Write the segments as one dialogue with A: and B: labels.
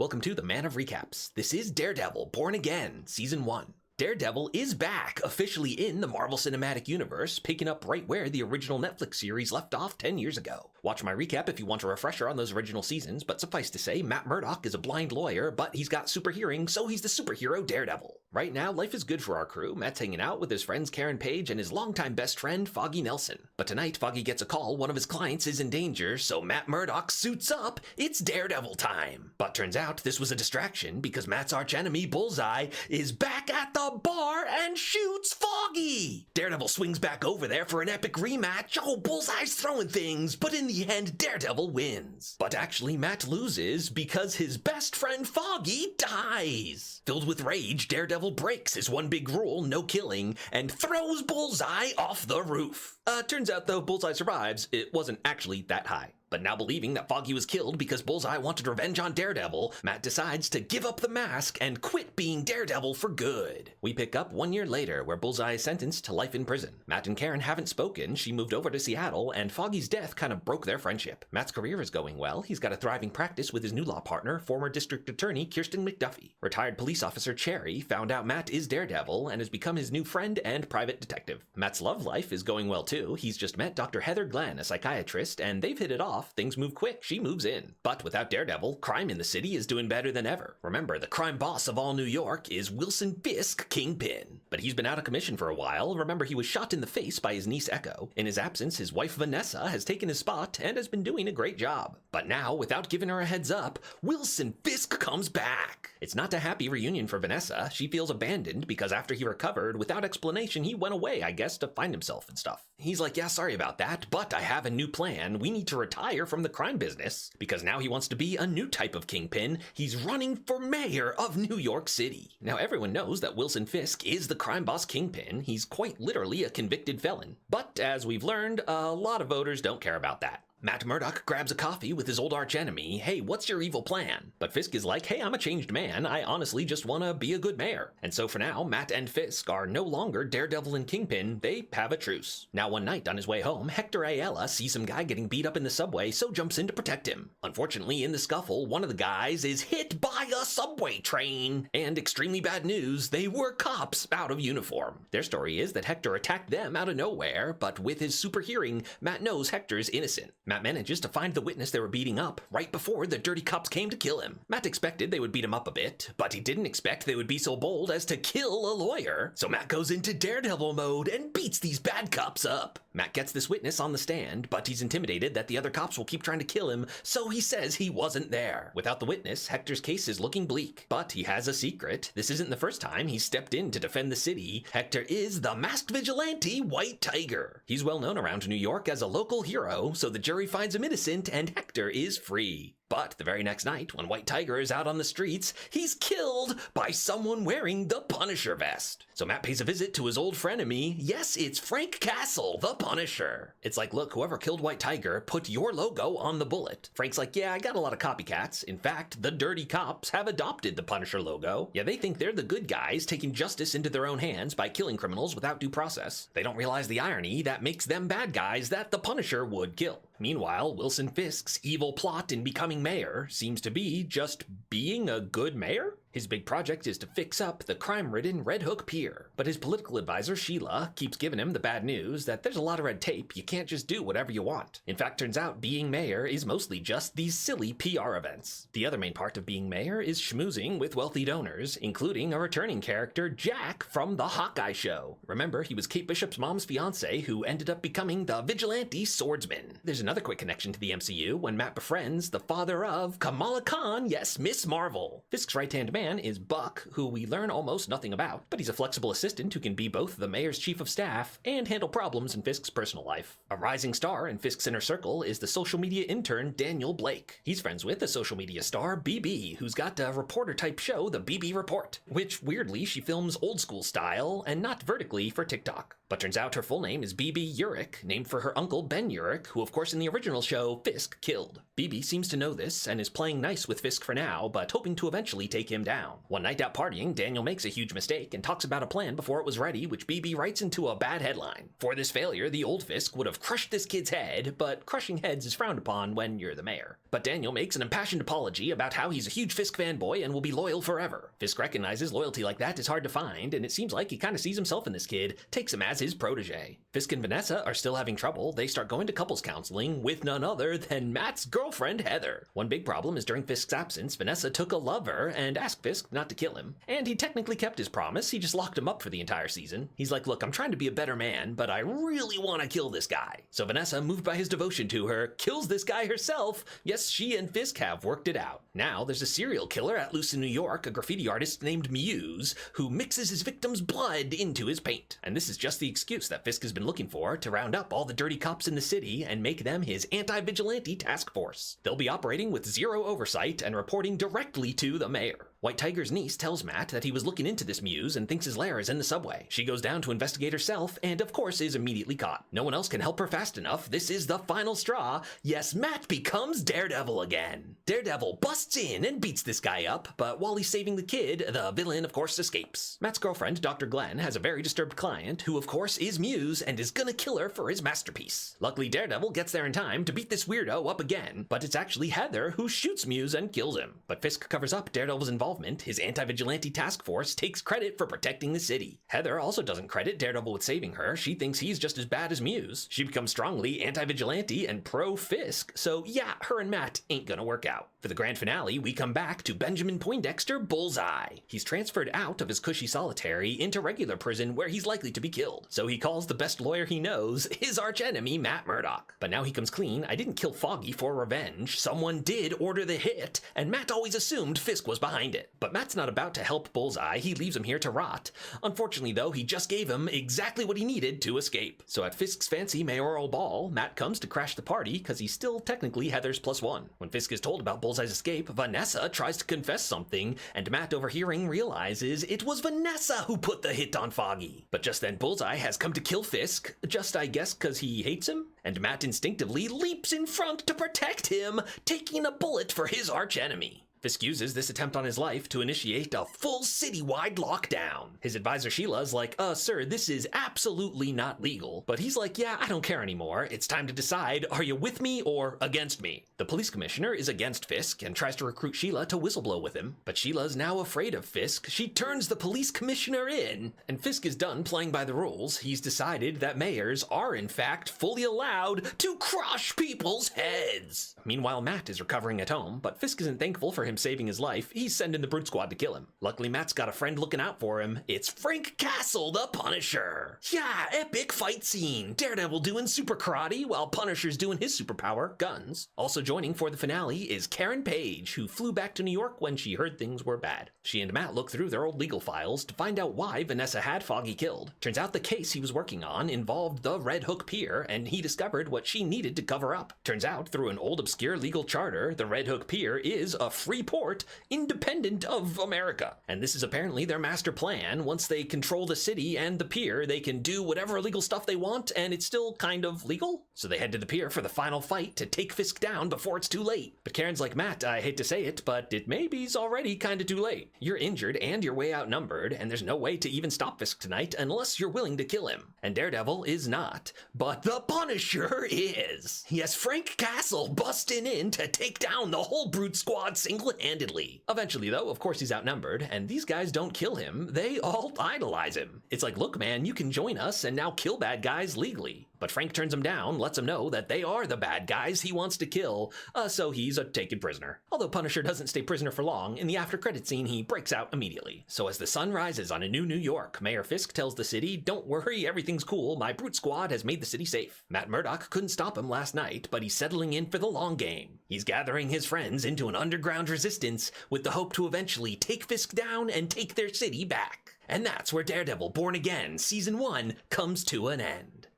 A: Welcome to the Man of Recaps. This is Daredevil Born Again, Season 1. Daredevil is back, officially in the Marvel Cinematic Universe, picking up right where the original Netflix series left off 10 years ago. Watch my recap if you want a refresher on those original seasons, but suffice to say, Matt Murdoch is a blind lawyer, but he's got super hearing, so he's the superhero Daredevil. Right now, life is good for our crew. Matt's hanging out with his friends Karen Page and his longtime best friend, Foggy Nelson. But tonight, Foggy gets a call, one of his clients is in danger, so Matt Murdoch suits up. It's Daredevil time. But turns out this was a distraction because Matt's archenemy, Bullseye, is back at the bar and shoots Foggy! Daredevil swings back over there for an epic rematch. Oh, Bullseye's throwing things, but in the end, Daredevil wins. But actually, Matt loses because his best friend Foggy dies. Filled with rage, Daredevil breaks his one big rule, no killing, and throws Bullseye off the roof. Turns out though, Bullseye survives. It wasn't actually that high. But now believing that Foggy was killed because Bullseye wanted revenge on Daredevil, Matt decides to give up the mask and quit being Daredevil for good. We pick up 1 year later, where Bullseye is sentenced to life in prison. Matt and Karen haven't spoken, she moved over to Seattle, and Foggy's death kind of broke their friendship. Matt's career is going well, he's got a thriving practice with his new law partner, former district attorney Kirsten McDuffie. Retired police officer Cherry found out Matt is Daredevil and has become his new friend and private detective. Matt's love life is going well too, he's just met Dr. Heather Glenn, a psychiatrist, and they've hit it off. Things move quick, she moves in. But without Daredevil, crime in the city is doing better than ever. Remember, the crime boss of all New York is Wilson Fisk, Kingpin. But he's been out of commission for a while. Remember, he was shot in the face by his niece Echo. In his absence, his wife Vanessa has taken his spot and has been doing a great job. But now, without giving her a heads up, Wilson Fisk comes back. It's not a happy reunion for Vanessa. She feels abandoned because after he recovered, without explanation, he went away, I guess, to find himself and stuff. He's like, yeah, sorry about that, but I have a new plan. We need to retire from the crime business because now he wants to be a new type of kingpin. He's running for mayor of New York City. Now everyone knows that Wilson Fisk is the crime boss Kingpin. He's quite literally a convicted felon. But as we've learned, a lot of voters don't care about that. Matt Murdoch grabs a coffee with his old archenemy. Hey, what's your evil plan? But Fisk is like, hey, I'm a changed man. I honestly just want to be a good mayor. And so for now, Matt and Fisk are no longer Daredevil and Kingpin. They have a truce. Now one night on his way home, Hector Ayala sees some guy getting beat up in the subway, so jumps in to protect him. Unfortunately, in the scuffle, one of the guys is hit by a subway train. And extremely bad news, they were cops out of uniform. Their story is that Hector attacked them out of nowhere, but with his super hearing, Matt knows Hector's innocent. Matt manages to find the witness they were beating up right before the dirty cops came to kill him. Matt expected they would beat him up a bit, but he didn't expect they would be so bold as to kill a lawyer. So Matt goes into Daredevil mode and beats these bad cops up. Matt gets this witness on the stand, but he's intimidated that the other cops will keep trying to kill him, so he says he wasn't there. Without the witness, Hector's case is looking bleak, but he has a secret. This isn't the first time he's stepped in to defend the city. Hector is the masked vigilante White Tiger. He's well known around New York as a local hero, so the jury finds him innocent and Hector is free. But the very next night, when White Tiger is out on the streets, he's killed by someone wearing the Punisher vest. So Matt pays a visit to his old frenemy. Yes, it's Frank Castle, the Punisher. It's like, look, whoever killed White Tiger, put your logo on the bullet. Frank's like, yeah, I got a lot of copycats. In fact, the dirty cops have adopted the Punisher logo. Yeah, they think they're the good guys taking justice into their own hands by killing criminals without due process. They don't realize the irony that makes them bad guys that the Punisher would kill. Meanwhile, Wilson Fisk's evil plot in becoming mayor seems to be just being a good mayor? His big project is to fix up the crime-ridden Red Hook Pier. But his political advisor, Sheila, keeps giving him the bad news that there's a lot of red tape, you can't just do whatever you want. In fact, turns out being mayor is mostly just these silly PR events. The other main part of being mayor is schmoozing with wealthy donors, including a returning character, Jack, from the Hawkeye show. Remember, he was Kate Bishop's mom's fiancé who ended up becoming the vigilante swordsman. There's another quick connection to the MCU when Matt befriends the father of Kamala Khan, yes, Miss Marvel. Fisk's right-hand man is Buck, who we learn almost nothing about, but he's a flexible assistant who can be both the mayor's chief of staff and handle problems in Fisk's personal life. A rising star in Fisk's inner circle is the social media intern Daniel Blake. He's friends with the social media star BB, who's got a reporter-type show, The BB Report, which weirdly she films old-school style and not vertically for TikTok. But turns out her full name is BB Urich, named for her uncle Ben Urich, who of course in the original show Fisk killed. BB seems to know this and is playing nice with Fisk for now, but hoping to eventually take him down. down. One night out partying, Daniel makes a huge mistake and talks about a plan before it was ready, which BB writes into a bad headline. For this failure, the old Fisk would have crushed this kid's head, but crushing heads is frowned upon when you're the mayor. But Daniel makes an impassioned apology about how he's a huge Fisk fanboy and will be loyal forever. Fisk recognizes loyalty like that is hard to find, and it seems like he kind of sees himself in this kid, takes him as his protege. Fisk and Vanessa are still having trouble. They start going to couples counseling with none other than Matt's girlfriend, Heather. One big problem is during Fisk's absence, Vanessa took a lover and asked Fisk not to kill him. And he technically kept his promise. He just locked him up for the entire season. He's like, look, I'm trying to be a better man, but I really want to kill this guy. So Vanessa, moved by his devotion to her, kills this guy herself. Yes, she and Fisk have worked it out. Now there's a serial killer at loose in New York, a graffiti artist named Muse, who mixes his victim's blood into his paint. And this is just the excuse that Fisk has been looking for to round up all the dirty cops in the city and make them his anti-vigilante task force. They'll be operating with zero oversight and reporting directly to the mayor. White Tiger's niece tells Matt that he was looking into this Muse and thinks his lair is in the subway. She goes down to investigate herself and, of course, is immediately caught. No one else can help her fast enough. This is the final straw. Yes, Matt becomes Daredevil again. Daredevil busts in and beats this guy up, but while he's saving the kid, the villain, of course, escapes. Matt's girlfriend, Dr. Glenn, has a very disturbed client who, of course, is Muse and is gonna kill her for his masterpiece. Luckily, Daredevil gets there in time to beat this weirdo up again, but it's actually Heather who shoots Muse and kills him. But Fisk covers up Daredevil's involvement. His anti-vigilante task force takes credit for protecting the city. Heather also doesn't credit Daredevil with saving her. She thinks he's just as bad as Muse. She becomes strongly anti-vigilante and pro-Fisk, so yeah, her and Matt ain't gonna work out. For the grand finale, we come back to Benjamin Poindexter Bullseye. He's transferred out of his cushy solitary into regular prison where he's likely to be killed. So he calls the best lawyer he knows, his archenemy, Matt Murdoch. But now he comes clean. I didn't kill Foggy for revenge. Someone did order the hit, and Matt always assumed Fisk was behind it. But Matt's not about to help Bullseye. He leaves him here to rot. Unfortunately, though, he just gave him exactly what he needed to escape. So at Fisk's fancy mayoral ball, Matt comes to crash the party because he's still technically Heather's +1. When Fisk is told about Bullseye's escape, Vanessa tries to confess something, and Matt, overhearing, realizes it was Vanessa who put the hit on Foggy. But just then, Bullseye has come to kill Fisk, just I guess because he hates him, and Matt instinctively leaps in front to protect him, taking a bullet for his archenemy. Fisk uses this attempt on his life to initiate a full citywide lockdown. His advisor Sheila's like, sir, this is absolutely not legal. But he's like, yeah, I don't care anymore. It's time to decide, are you with me or against me? The police commissioner is against Fisk and tries to recruit Sheila to whistleblow with him. But Sheila's now afraid of Fisk. She turns the police commissioner in. And Fisk is done playing by the rules. He's decided that mayors are, in fact, fully allowed to crush people's heads. Meanwhile, Matt is recovering at home, but Fisk isn't thankful for him saving his life. He's sending the Brute Squad to kill him. Luckily, Matt's got a friend looking out for him. It's Frank Castle, the Punisher. Yeah, epic fight scene. Daredevil doing super karate while Punisher's doing his superpower, guns. Also joining for the finale is Karen Page, who flew back to New York when she heard things were bad. She and Matt look through their old legal files to find out why Vanessa had Foggy killed. Turns out the case he was working on involved the Red Hook Pier, and he discovered what she needed to cover up. Turns out, through an old obscure legal charter, the Red Hook Pier is a free port independent of America. And this is apparently their master plan. Once they control the city and the pier, they can do whatever illegal stuff they want, and it's still kind of legal. So they head to the pier for the final fight to take Fisk down before it's too late. But Karen's like, Matt, I hate to say it, but it maybe's already kind of too late. You're injured and you're way outnumbered, and there's no way to even stop Fisk tonight unless you're willing to kill him. And Daredevil is not, but the Punisher is. Yes, Frank Castle busting in to take down the whole Brute Squad single-handedly. Eventually, though, of course he's outnumbered, and these guys don't kill him, they all idolize him. It's like, look man, you can join us and now kill bad guys legally. But Frank turns him down, lets him know that they are the bad guys he wants to kill, so he's a taken prisoner. Although Punisher doesn't stay prisoner for long, in the after-credit scene he breaks out immediately. So as the sun rises on a new New York, Mayor Fisk tells the city, don't worry, everything's cool, my Brute Squad has made the city safe. Matt Murdoch couldn't stop him last night, but he's settling in for the long game. He's gathering his friends into an underground resistance with the hope to eventually take Fisk down and take their city back. And that's where Daredevil Born Again Season 1 comes to an end.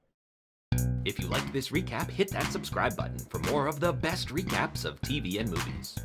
A: If you liked this recap, hit that subscribe button for more of the best recaps of TV and movies.